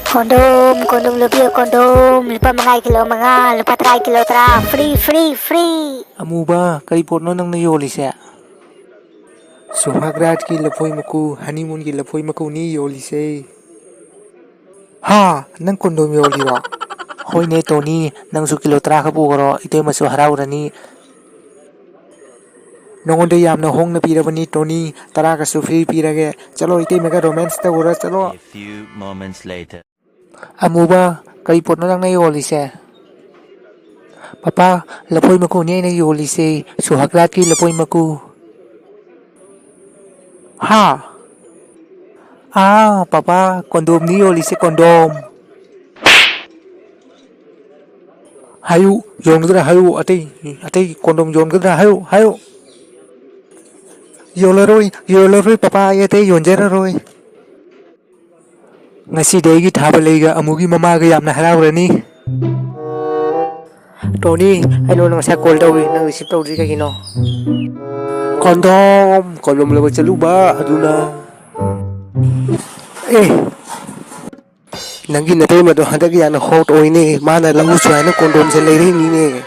Condom lebih condom lupa mengai kilo menga lupa try kilo tra free. Amuba, kari porno nang nayolise. Suhagrat ki lapoi maku, honeymoon ki lapoi maku ni yolise. Ha, nang condom yoliro. Hoi ne Tony, nang su kilo tra ka pugaro, ite masu haraurani. Nongonde yamna hong na pirabani Tony, tara ka su free pirage. Chalo ite mega romance ta ura chalo. A few moments later. Amuba, kari porno nang nayolise. Papa, lapoi maku ni na yolise. Suhagrat ki lapoi maku. Ha? Papa, condom ni yolise condom. Hayu, yon kadra hayu, atay condom yon kadra hayu. Yolaroi, papa, ayate yon jara roi. Ngasi degi thaba leiga amugi mama ga yamna haraurani. Tony, ano nang sa call daw nang receive daw ka gino. Condom laban sa luba, aduna. Nangin na tayo madohadag yan hot oy ni, mana lang usya na condom sa leiring ni.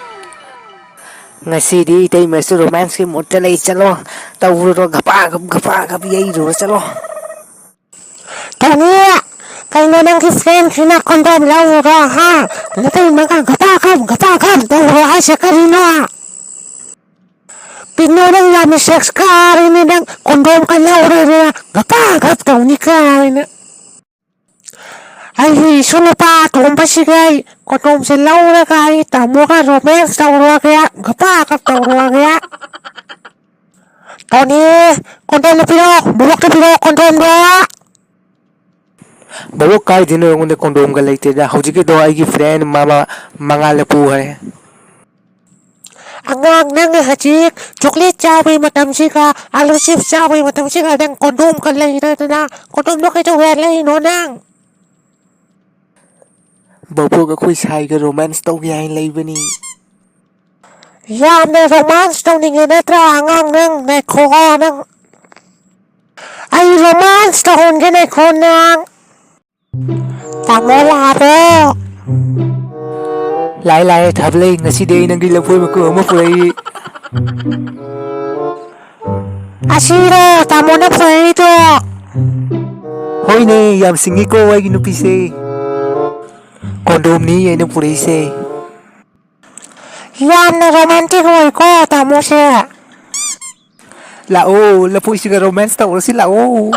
Ngasi di tayo masu romance ki motta lai chalo, tawuro gapa yai ro chalo. Tony kay na nang friend kina condom lau ra ha natay mga gapa kam tawuro ay sa karino pinurang yami sex ka rin ng condom ka lau ra gapa Tony ka rin ay solo pa tumpa sigay condom sa lau ra kay tamo ka romance tawuro kaya gapa tawuro kaya Tony condom na pino bulok na pino condom na Bawo kay dino yung unde condom ga leite da hojiki do ay gi friend mama mangala pu hai. Angang nang hajik chocolate chawi matam sika alusif chawi matam sika dang condom ka leite na condom no kay to lay no nang Bawo ga koi sai ga romance to gi ai leibani. Yam na romance to ninge na tra angang nang na ko nang ay romance to hon ge na ko nang tamo laro Lai thablay ngasi day nang gilapoi maku mo pulay. asiro tamo na pwede to Hoy ne yam singi ko ay ginupise. Condom ni ay nang pulay se. yam na romantic ko tamo siya Lao, lapoi siga romance ta ora si lao.